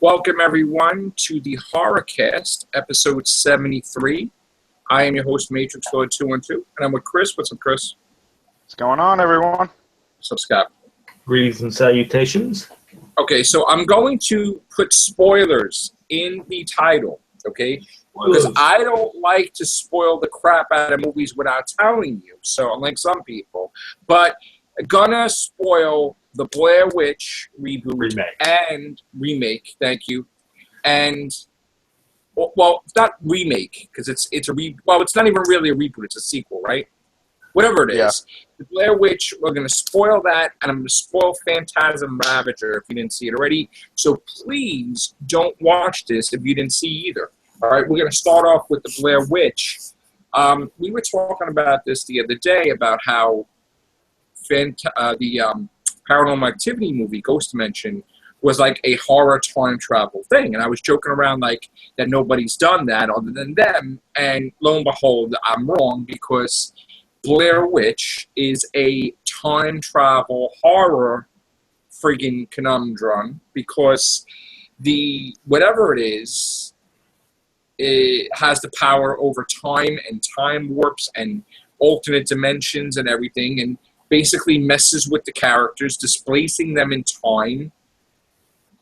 Welcome, everyone, to the Horrorcast, episode 73. I am your host, Matrix Lord 212, and I'm with Chris. What's up, Chris? What's going on, everyone? What's up, Scott? Greetings and salutations. Okay, so I'm going to put spoilers in the title, okay? Because I don't like to spoil the crap out of movies without telling you, so unlike some people. But I'm gonna spoil the Blair Witch remake, thank you. And, well, it's not remake, because it's not even really a reboot, it's a sequel, right? Whatever it is. Yeah. The Blair Witch, we're going to spoil that, and I'm going to spoil Phantasm Ravager if you didn't see it already. So please don't watch this if you didn't see either. All right, we're going to start off with the Blair Witch. We were talking about this the other day, about how the Paranormal Activity movie, Ghost Dimension, was like a horror time travel thing. And I was joking around like that nobody's done that other than them. And lo and behold, I'm wrong, because Blair Witch is a time travel horror friggin' conundrum, because whatever it is, it has the power over time and time warps and alternate dimensions and everything, and basically messes with the characters, displacing them in time,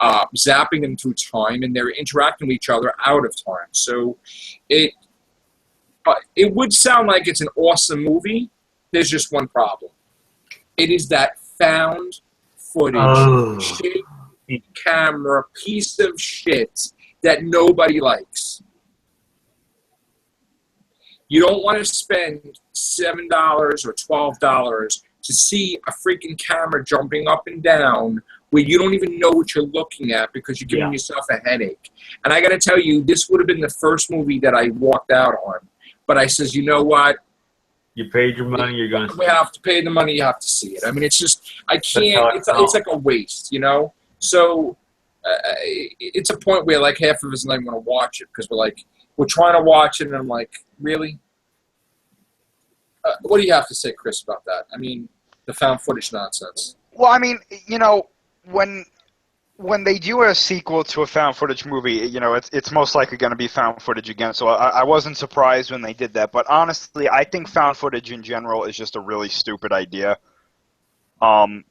zapping them through time, and they're interacting with each other out of time. So it would sound like it's an awesome movie. There's just one problem. It is that found footage, shaky camera piece of shit that nobody likes. You don't want to spend $7 or $12 to see a freaking camera jumping up and down where you don't even know what you're looking at because you're giving yourself a headache. And I got to tell you, this would have been the first movie that I walked out on. But I says, you know what? You paid your money, you're going to see it. We have to pay the money, you have to see it. I mean, it's just, I can't, it's like a waste, you know? So it's a point where like half of us not even going to watch it because we're trying to watch it and I'm like, really? What do you have to say, Chris, about that? I mean, the found footage nonsense. Well, I mean, you know, when they do a sequel to a found footage movie, you know, it's most likely going to be found footage again. So I wasn't surprised when they did that. But honestly, I think found footage in general is just a really stupid idea. I mean,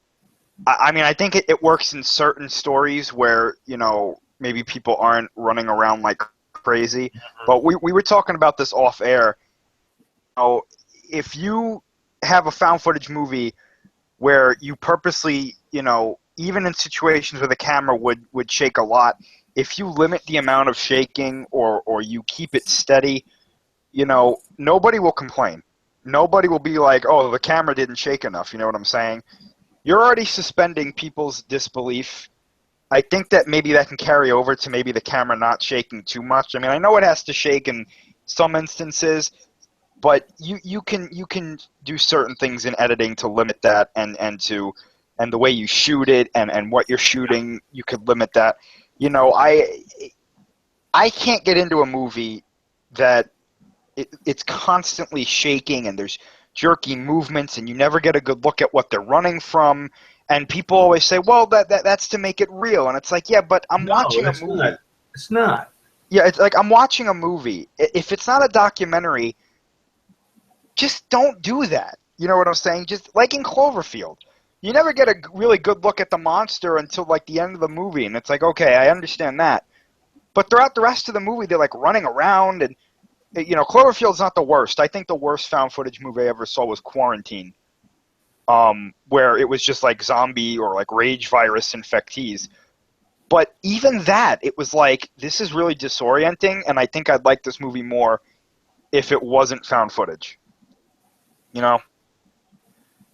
I think it works in certain stories where, you know, maybe people aren't running around like crazy. But we were talking about this off air. You know, if you have a found footage movie where you purposely, you know, even in situations where the camera would shake a lot, if you limit the amount of shaking or you keep it steady, you know, nobody will complain. Nobody will be like, oh, the camera didn't shake enough, you know what I'm saying? You're already suspending people's disbelief. I think that maybe that can carry over to maybe the camera not shaking too much. I mean, I know it has to shake in some instances, but you can do certain things in editing to limit that and the way you shoot it and what you're shooting, you could limit that. You know, I can't get into a movie that it's constantly shaking and there's jerky movements and you never get a good look at what they're running from. And people always say, well, that's to make it real. And it's like, yeah, but I'm watching a movie. It's not. Yeah, it's like I'm watching a movie. If it's not a documentary, just don't do that. You know what I'm saying? Just like in Cloverfield. You never get a really good look at the monster until like the end of the movie, and it's like, okay, I understand that. But throughout the rest of the movie, they're like running around, and you know, Cloverfield's not the worst. I think the worst found footage movie I ever saw was Quarantine, where it was just like zombie or like rage virus infectees. But even that, it was like, this is really disorienting, and I think I'd like this movie more if it wasn't found footage. You know?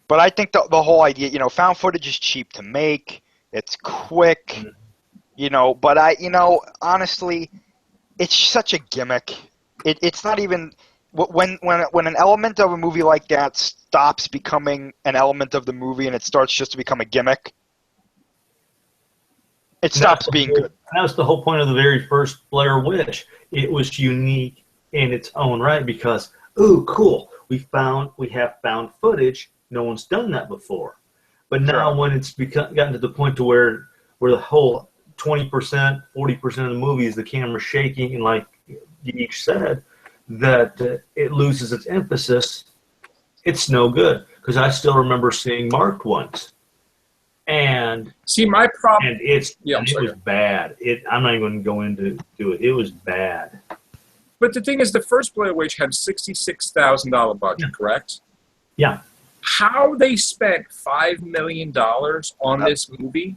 But I think the whole idea, you know, found footage is cheap to make. It's quick, you know. But honestly, it's such a gimmick. It's not even when an element of a movie like that stops becoming an element of the movie and it starts just to become a gimmick. It stops being good. That was the whole point of the very first Blair Witch. It was unique in its own right because, ooh, cool. We have found footage. No one's done that before. But now when it's gotten to the point to where the whole 20%, 40% of the movie is the camera shaking, and like you each said, that it loses its emphasis, it's no good. Because I still remember seeing Marked once. And see, my problem, and it was bad. I'm not even going to go into it. It was bad. But the thing is, the first Blair Witch had a $66,000 budget, correct? Yeah. How they spent $5 million on this movie,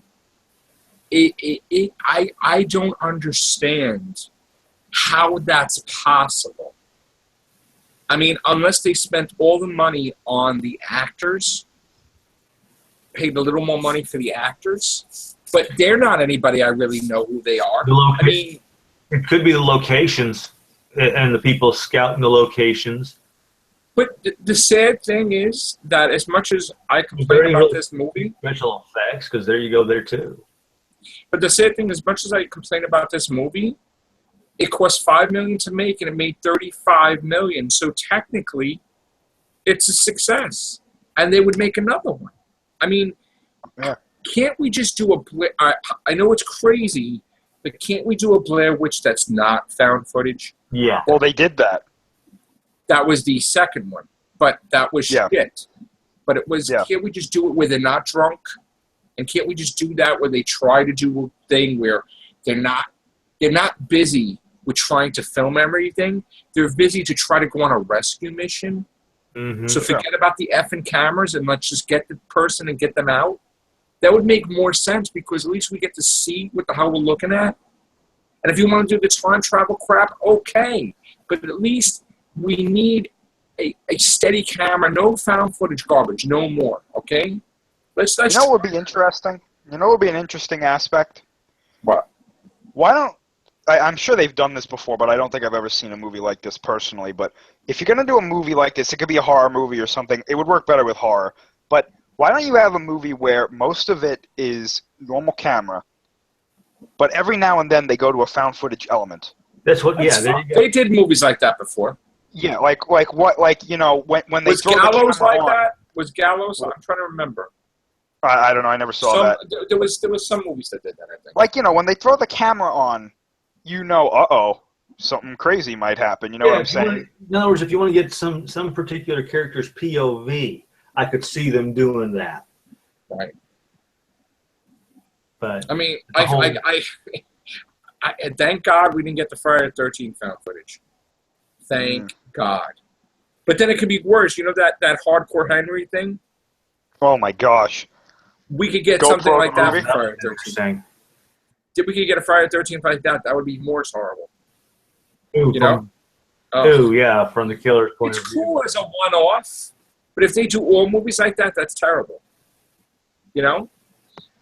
I don't understand how that's possible. I mean, unless they spent all the money on the actors, paid a little more money for the actors, but they're not anybody I really know who they are. I mean, it could be the locations and the people scouting the locations. But the sad thing is that as much as I complain about this movie, special effects, because there you go there too. But the sad thing, as much as I complain about this movie, it cost $5 million to make, and it made $35 million. So technically, it's a success, and they would make another one. I mean, can't we just do a Blair? I know it's crazy, but can't we do a Blair Witch that's not found footage? Yeah. Well, they did that. That was the second one, but that was shit. But it was, can't we just do it where they're not drunk? And can't we just do that where they try to do a thing where they're not busy with trying to film everything. They're busy to try to go on a rescue mission. Mm-hmm. So forget about the effing cameras and let's just get the person and get them out. That would make more sense because at least we get to see what the hell we're looking at. And if you want to do the time travel crap, okay. But at least we need a steady camera, no found footage garbage, no more, okay? Let's you know what would be interesting? You know what would be an interesting aspect? What? Why don't... I'm sure they've done this before, but I don't think I've ever seen a movie like this personally. But if you're going to do a movie like this, it could be a horror movie or something. It would work better with horror. But why don't you have a movie where most of it is normal camera, but every now and then they go to a found footage element? That's what. There you go. They did movies like that before. Yeah, like you know when they was throw Gallows the camera like on, that? Was Gallows? I'm trying to remember. I don't know. I never saw that. There was some movies that did that. I think. Like when they throw the camera on, you know, something crazy might happen. You know what I'm saying? In other words, if you want to get some particular character's POV, I could see them doing that. Right. But I mean, I thank God we didn't get the Friday the 13th found footage. Thank God. But then it could be worse. You know that Hardcore Henry thing? Oh my gosh. We could get something like that for Friday the 13th. If we could get a Friday the 13th like that, that would be more horrible. Ooh, you know? Yeah, from the killer's point of view. It's cool as a one-off, but if they do all movies like that, that's terrible. You know?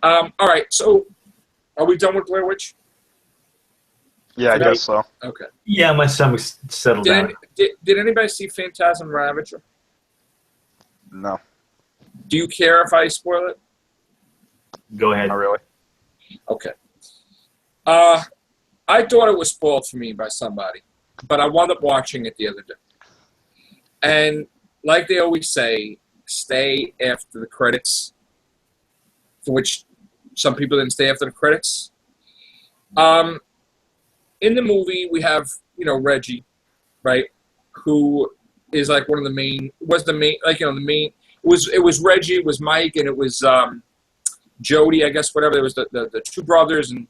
All right, so are we done with Blair Witch? Yeah, I guess so. Okay. Yeah, my stomach's settled down. Did anybody see Phantasm Ravager? No. Do you care if I spoil it? Go ahead. Not really. Okay. I thought it was spoiled for me by somebody, but I wound up watching it the other day. And like they always say, stay after the credits, for which some people didn't stay after the credits. In the movie, we have, Reggie, right, who is like one of the main, it was Reggie, it was Mike, and it was Jody, I guess, whatever. There was the two brothers, and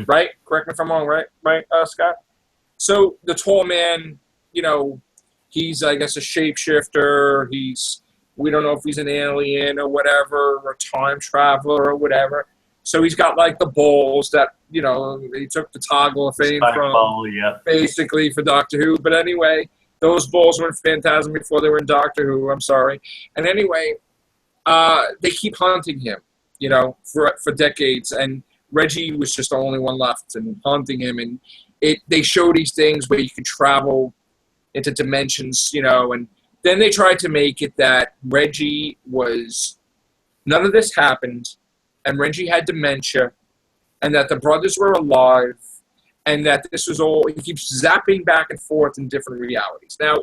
right? Correct me if I'm wrong, right, Scott? So the tall man, he's, I guess, a shapeshifter. We don't know if he's an alien or whatever, or a time traveler or whatever. So he's got, like, the balls that, he took the toggle of fame from, basically, for Doctor Who. But anyway, those balls were in Phantasm before they were in Doctor Who. I'm sorry. And anyway, they keep hunting him, for decades. And Reggie was just the only one left and hunting him. And they show these things where you can travel into dimensions, and then they tried to make it that Reggie was – none of this happened, and Reggie had dementia, and that the brothers were alive, and that this was all – he keeps zapping back and forth in different realities. Now,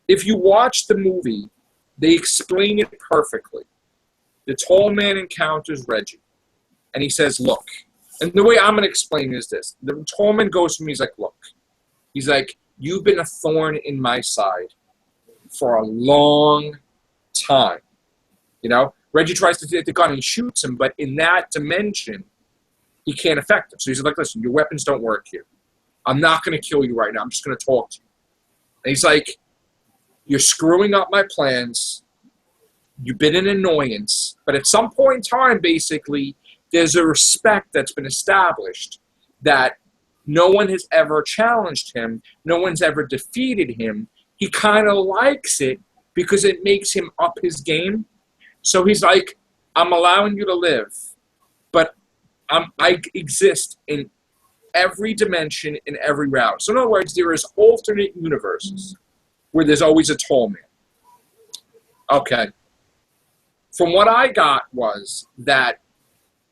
if you watch the movie, they explain it perfectly. The tall man encounters Reggie, and he says, look, And the way I'm going to explain is this. The Tallman goes to me, he's like, look. He's like, you've been a thorn in my side for a long time. You know? Reggie tries to take the gun and he shoots him, but in that dimension, he can't affect him. So he's like, listen, your weapons don't work here. I'm not going to kill you right now. I'm just going to talk to you. And he's like, you're screwing up my plans. You've been an annoyance. But at some point in time, basically, there's a respect that's been established that no one has ever challenged him. No one's ever defeated him. He kind of likes it because it makes him up his game. So he's like, I'm allowing you to live, but I exist in every dimension, in every route. So in other words, there is alternate universes where there's always a tall man. Okay. From what I got was that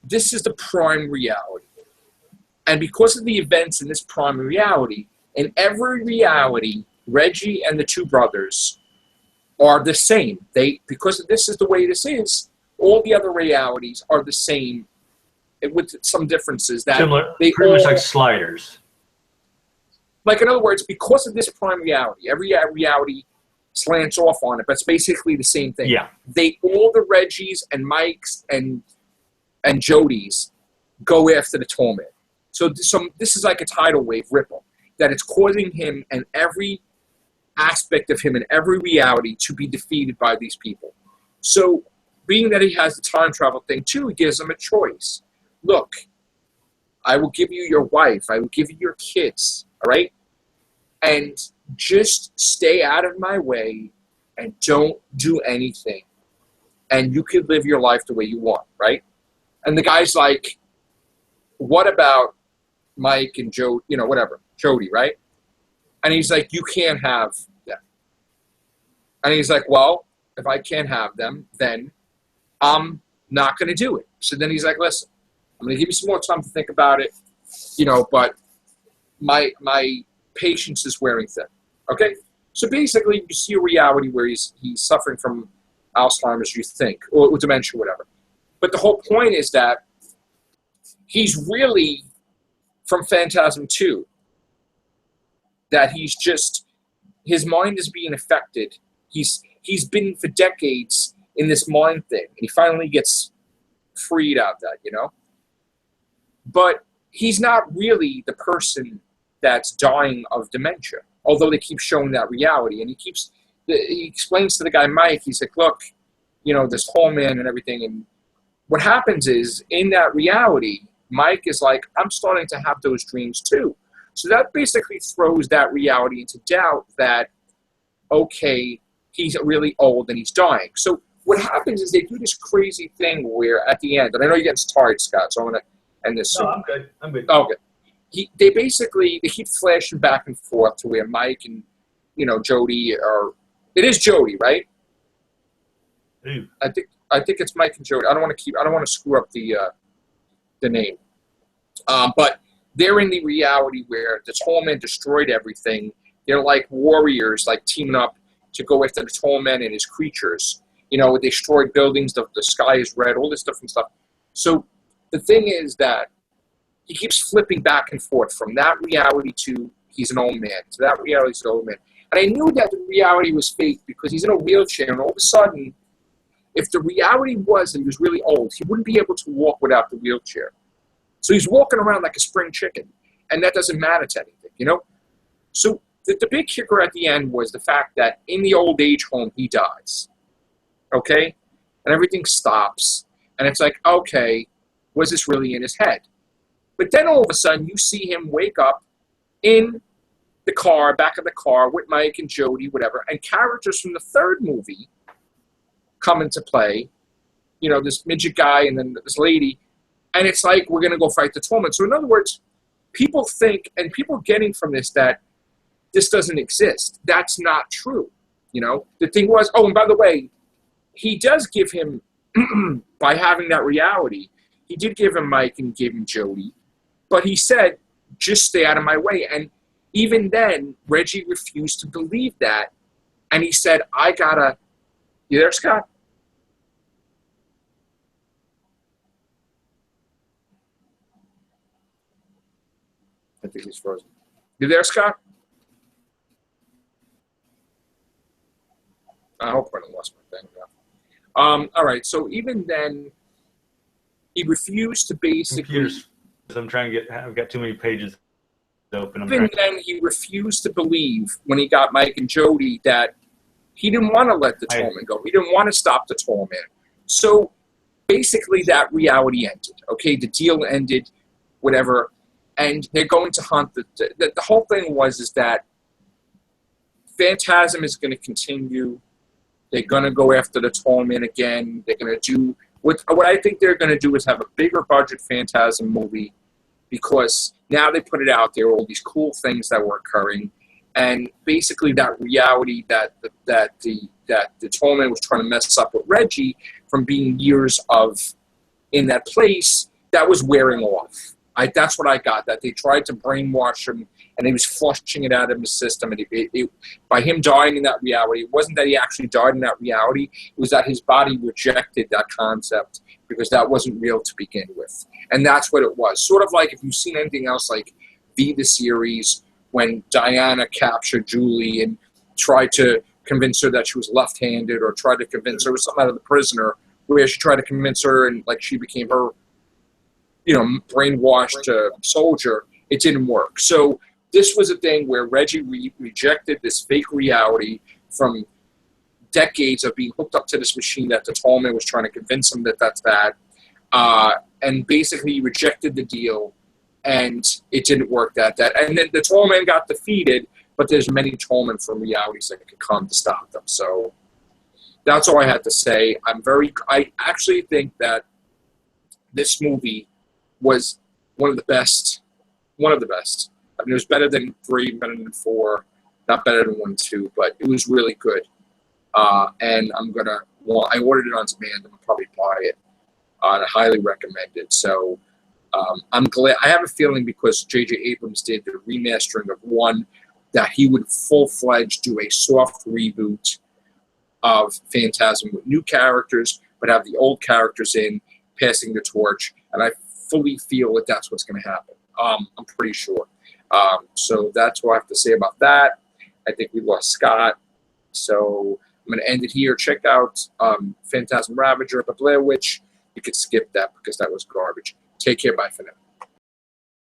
this is the prime reality. And because of the events in this prime reality, in every reality, Reggie and the two brothers are the same. Because this is the way this is, all the other realities are the same with some differences. That Similar, they pretty much all, like sliders. like in other words, because of this prime reality, every reality slants off on it, but it's basically the same thing. Yeah. All the Reggies and Mikes and Jodies go after the tall man. So this is like a tidal wave ripple that it's causing him and every aspect of him in every reality to be defeated by these people. So being that he has the time travel thing too, it gives him a choice. Look, I will give you your wife. I will give you your kids. All right? And just stay out of my way and don't do anything. And you can live your life the way you want, right? And the guy's like, what about Mike and Joe, whatever, Jody, right? And he's like, you can't have them. And he's like, well, if I can't have them, then I'm not going to do it. So then he's like, listen, I'm going to give you some more time to think about it, but my patience is wearing thin. Okay? So basically, you see a reality where he's suffering from Alzheimer's, you think, or dementia, whatever. But the whole point is that he's really from Phantasm 2, that he's just, his mind is being affected. He's been for decades in this mind thing, and he finally gets freed out of that, But he's not really the person that's dying of dementia, although they keep showing that reality. And he explains to the guy, Mike, he's like, look, this whole man and everything. And what happens is, in that reality, Mike is like, I'm starting to have those dreams too. So that basically throws that reality into doubt that, okay, he's really old and he's dying. So what happens is they do this crazy thing where at the end, and I know you're getting tired, Scott, so I'm going to end this soon. No, I'm good. Okay. They keep flashing back and forth to where Mike and, Jody are, it is Jody, right? Ooh. I think it's Mike and Jody. I don't want to screw up the name. But they're in the reality where the Tallman destroyed everything. They're like warriors, like teaming up to go after the Tallman and his creatures. They destroyed buildings, the sky is red, all this different stuff. So the thing is that he keeps flipping back and forth from that reality to he's an old man, to that reality he's an old man. And I knew that the reality was fake because he's in a wheelchair, and all of a sudden, if the reality was that he was really old, he wouldn't be able to walk without the wheelchair. So he's walking around like a spring chicken, and that doesn't matter to anything, So the big kicker at the end was the fact that in the old age home, he dies, okay? And everything stops, and it's like, okay, was this really in his head? But then all of a sudden, you see him wake up in the car, back of the car, with Mike and Jody, whatever, and characters from the third movie come into play, this midget guy and then this lady, and it's like, we're going to go fight the Tallman. So in other words, people think, and people getting from this that this doesn't exist. That's not true. The thing was, oh, and by the way, he does give him, by having that reality, he did give him Mike and gave him Jody, but he said, just stay out of my way. And even then, Reggie refused to believe that, and he said, you there, Scott? I think he's frozen. You there, Scott? I hope I don't lost my thing now. All right, so even then, he refused to basically... Computers. I'm trying to get... I've got too many pages open. Even then, he refused to believe, when he got Mike and Jody, that he didn't want to let the Tallman go. He didn't want to stop the Tallman. So, basically, that reality ended. Okay, the deal ended, whatever, and they're going to hunt. The whole thing is that Phantasm is going to continue. They're going to go after the Tallman again. They're going to do... What I think they're going to do is have a bigger budget Phantasm movie, because now they put it out there, all these cool things that were occurring, and basically that reality that the Tallman was trying to mess up with Reggie from being years of in that place, that was wearing off. That's what I got, that they tried to brainwash him, and he was flushing it out of his system. And by him dying in that reality, it wasn't that he actually died in that reality, it was that his body rejected that concept because that wasn't real to begin with. And that's what it was. Sort of like if you've seen anything else like V the series, when Diana captured Julie and tried to convince her that she was left-handed, or tried to convince her it was something out of The Prisoner, where she tried to convince her and like she became her, brainwashed soldier. It didn't work. So this was a thing where Reggie rejected this fake reality from decades of being hooked up to this machine that the Tallman was trying to convince him that that's bad. And basically rejected the deal, and it didn't work that. And then the Tallman got defeated, but there's many Tallmen from realities that could come to stop them. So that's all I had to say. I actually think that this movie was one of the best. I mean, it was better than 3, better than 4, not better than 1 and 2, but it was really good. And I ordered it on demand. I'm gonna probably buy it. I highly recommend it. So I'm glad. I have a feeling because J.J. Abrams did the remastering of 1, that he would full-fledged do a soft reboot of Phantasm with new characters, but have the old characters in, passing the torch. And I fully feel that that's what's going to happen. I'm pretty sure. So that's what I have to say about that. I think we lost Scott. So I'm going to end it here. Check out Phantasm Ravager, but Blair Witch, you could skip that because that was garbage. Take care. Bye for now.